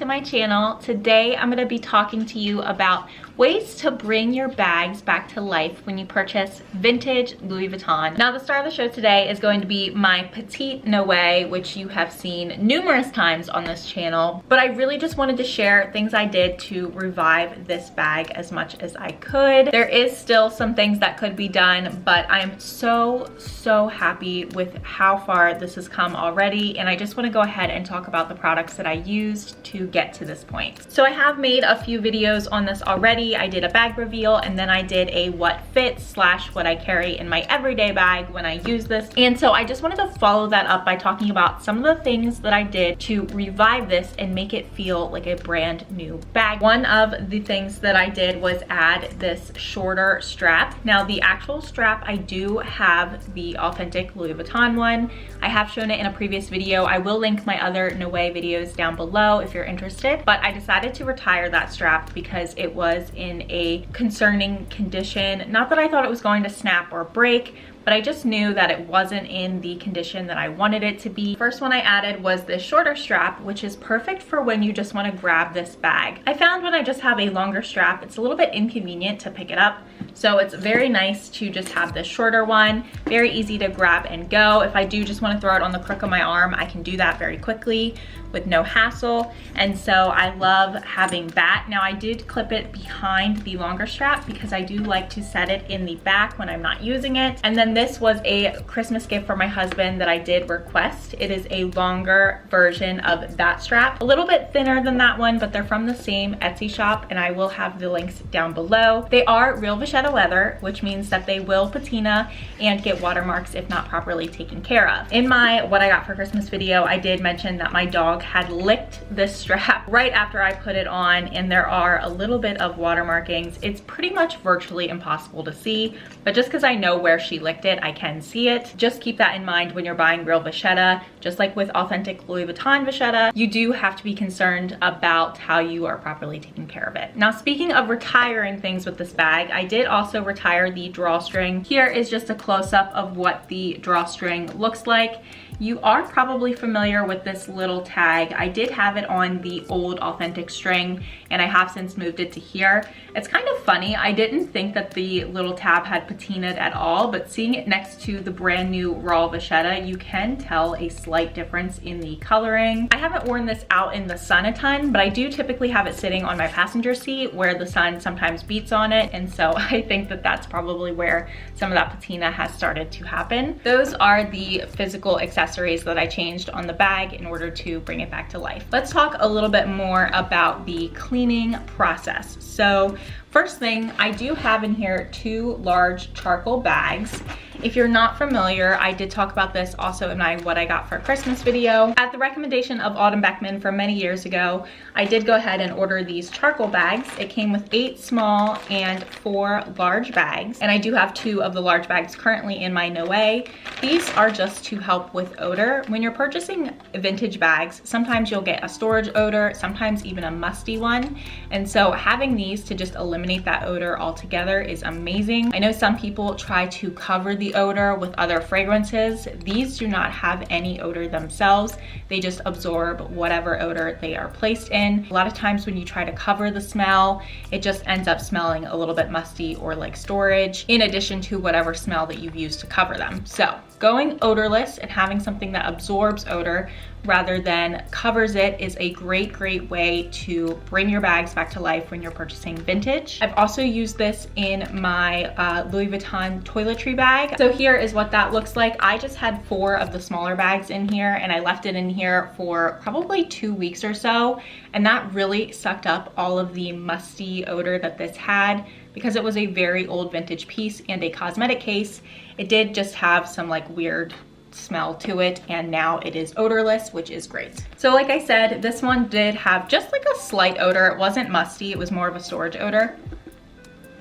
to my channel. Today I'm going to be talking to you about ways to bring your bags back to life when you purchase vintage Louis Vuitton. Now the star of the show today is going to be my Petite Noe, which you have seen numerous times on this channel, but I really just wanted to share things I did to revive this bag as much as I could. There is still some things that could be done, but I'm so happy with how far this has come already, and I just want to go ahead and talk about the products that I used to get to this point. So I have made a few videos on this already. I did a bag reveal, and then I did a what fits / what I carry in my everyday bag when I use this. And so I just wanted to follow that up by talking about some of the things that I did to revive this and make it feel like a brand new bag. One of the things that I did was add this shorter strap. Now the actual strap, I do have the authentic Louis Vuitton one. I have shown it in a previous video. I will link my other Noe videos down below if you're interested, but I decided to retire that strap because it was in a concerning condition. Not that I thought it was going to snap or break, but I just knew that it wasn't in the condition that I wanted it to be. First one I added was this shorter strap, which is perfect for when you just want to grab this bag. I found when I just have a longer strap, it's a little bit inconvenient to pick it up. So it's very nice to just have this shorter one, very easy to grab and go. If I do just want to throw it on the crook of my arm, I can do that very quickly with no hassle. And so I love having that. Now I did clip it behind the longer strap because I do like to set it in the back when I'm not using it. And then this was a Christmas gift for my husband that I did request. It is a longer version of that strap, a little bit thinner than that one, but they're from the same Etsy shop, and I will have the links down below. They are real vachetta leather, which means that they will patina and get watermarks if not properly taken care of. In my what I got for Christmas video, I did mention that my dog had licked this strap right after I put it on, and there are a little bit of watermarkings. It's pretty much virtually impossible to see, but just because I know where she licked it, I can see it. Just keep that in mind when you're buying real vachetta. Just like with authentic Louis Vuitton vachetta, you do have to be concerned about how you are properly taking care of it. Now, speaking of retiring things with this bag, I did also retire the drawstring. Here is just a close-up of what the drawstring looks like. You are probably familiar with this little tag. I did have it on the old authentic string, and I have since moved it to here. It's kind of funny. I didn't think that the little tab had patinaed at all, but seeing it next to the brand new raw vachetta, you can tell a slight difference in the coloring. I haven't worn this out in the sun a ton, but I do typically have it sitting on my passenger seat where the sun sometimes beats on it, and so I think that that's probably where some of that patina has started to happen. Those are the physical accessories that I changed on the bag in order to bring it back to life. Let's talk a little bit more about the cleaning process. So first thing, I do have in here 2 large charcoal bags. If you're not familiar, I did talk about this also in my what I got for Christmas video. At the recommendation of Autumn Beckman from many years ago, I did go ahead and order these charcoal bags. It came with 8 small and 4 large bags, and I do have 2 of the large bags currently in my Noe. These are just to help with odor. When you're purchasing vintage bags, sometimes you'll get a storage odor, sometimes even a musty one, and so having these to just eliminate that odor altogether is amazing. I know some people try to cover the odor with other fragrances. These do not have any odor themselves. They just absorb whatever odor they are placed in. A lot of times when you try to cover the smell, it just ends up smelling a little bit musty or like storage, in addition to whatever smell that you've used to cover them. So going odorless and having something that absorbs odor rather than covers it is a great way to bring your bags back to life when you're purchasing vintage. I've also used this in my Louis Vuitton toiletry bag. So here is what that looks like. I just had 4 of the smaller bags in here, and I left it in here for probably 2 weeks or so, and that really sucked up all of the musty odor that this had. Because it was a very old vintage piece and a cosmetic case, it did just have some like weird smell to it, and now it is odorless, which is great. So like I said, this one did have just like a slight odor. It wasn't musty, it was more of a storage odor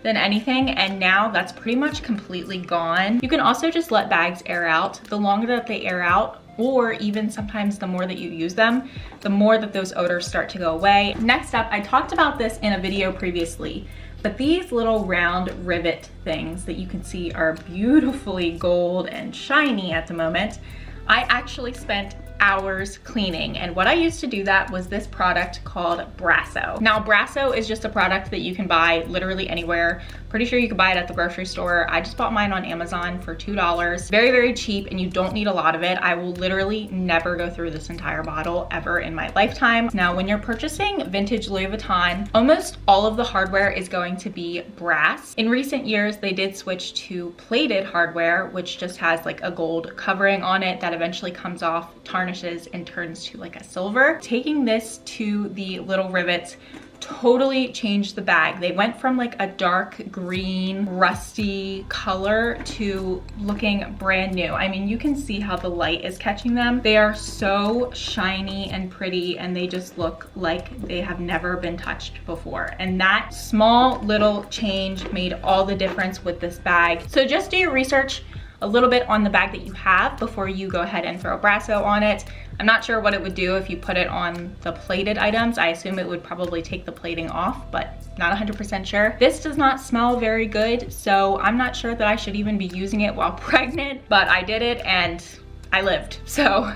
than anything, and now that's pretty much completely gone. You can also just let bags air out. The longer that they air out, or even sometimes the more that you use them, the more that those odors start to go away. Next up, I talked about this in a video previously, but these little round rivet things that you can see are beautifully gold and shiny at the moment. I actually spent hours cleaning. And what I used to do that was this product called Brasso. Now Brasso is just a product that you can buy literally anywhere. Pretty sure you could buy it at the grocery store. I just bought mine on Amazon for $2. Very, very cheap, and you don't need a lot of it. I will literally never go through this entire bottle ever in my lifetime. Now, when you're purchasing vintage Louis Vuitton, almost all of the hardware is going to be brass. In recent years, they did switch to plated hardware, which just has like a gold covering on it that eventually comes off, tarnishes, and turns to like a silver. Taking this to the little rivets totally changed the bag. They went from like a dark green, rusty color to looking brand new. I mean, you can see how the light is catching them. They are so shiny and pretty, and they just look like they have never been touched before. And that small little change made all the difference with this bag. So just do your research a little bit on the bag that you have before you go ahead and throw Brasso on it. I'm not sure what it would do if you put it on the plated items. I assume it would probably take the plating off, but not 100% sure. This does not smell very good, so I'm not sure that I should even be using it while pregnant, but I did it and I lived. So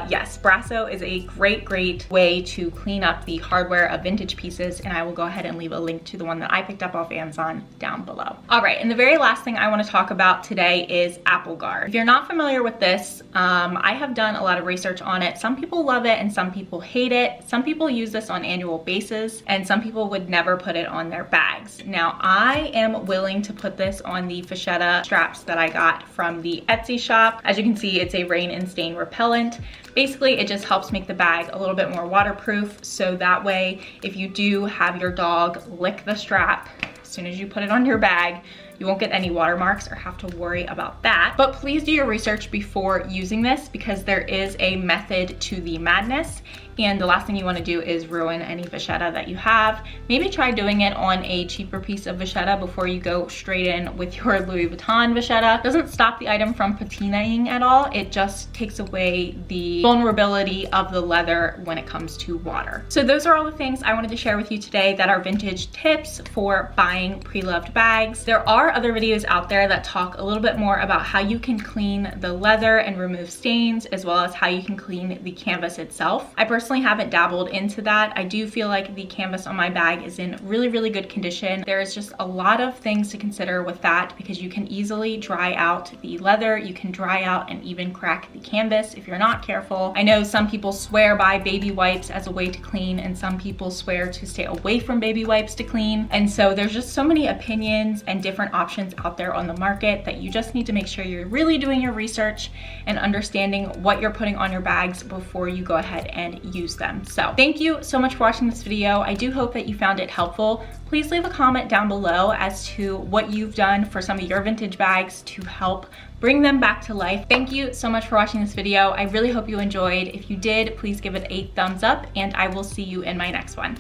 yes, Brasso is a great way to clean up the hardware of vintage pieces, and I will go ahead and leave a link to the one that I picked up off Amazon down below. All right, and the very last thing I want to talk about today is Apple Guard. If you're not familiar with this, I have done a lot of research on it. Some people love it and some people hate it. Some people use this on annual basis, and some people would never put it on their bags. Now, I am willing to put this on the vachetta straps that I got from the Etsy shop. As you can see, it's a rain and stain repellent. Basically, it just helps make the bag a little bit more waterproof, so that way if you do have your dog lick the strap as soon as you put it on your bag, you won't get any watermarks or have to worry about that. But please do your research before using this, because there is a method to the madness, and the last thing you want to do is ruin any vachetta that you have. Maybe try doing it on a cheaper piece of vachetta before you go straight in with your Louis Vuitton vachetta. Doesn't stop the item from patinaing at all. It just takes away the vulnerability of the leather when it comes to water. So those are all the things I wanted to share with you today that are vintage tips for buying pre-loved bags. There are other videos out there that talk a little bit more about how you can clean the leather and remove stains, as well as how you can clean the canvas itself. I personally haven't dabbled into that. I do feel like the canvas on my bag is in really good condition. There's just a lot of things to consider with that, because you can easily dry out the leather, you can dry out and even crack the canvas if you're not careful. I know some people swear by baby wipes as a way to clean, and some people swear to stay away from baby wipes to clean. And so there's just so many opinions and different options out there on the market that you just need to make sure you're really doing your research and understanding what you're putting on your bags before you go ahead and use them. So thank you so much for watching this video. I do hope that you found it helpful. Please leave a comment down below as to what you've done for some of your vintage bags to help bring them back to life. Thank you so much for watching this video. I really hope you enjoyed. If you did, please give it a thumbs up, and I will see you in my next one.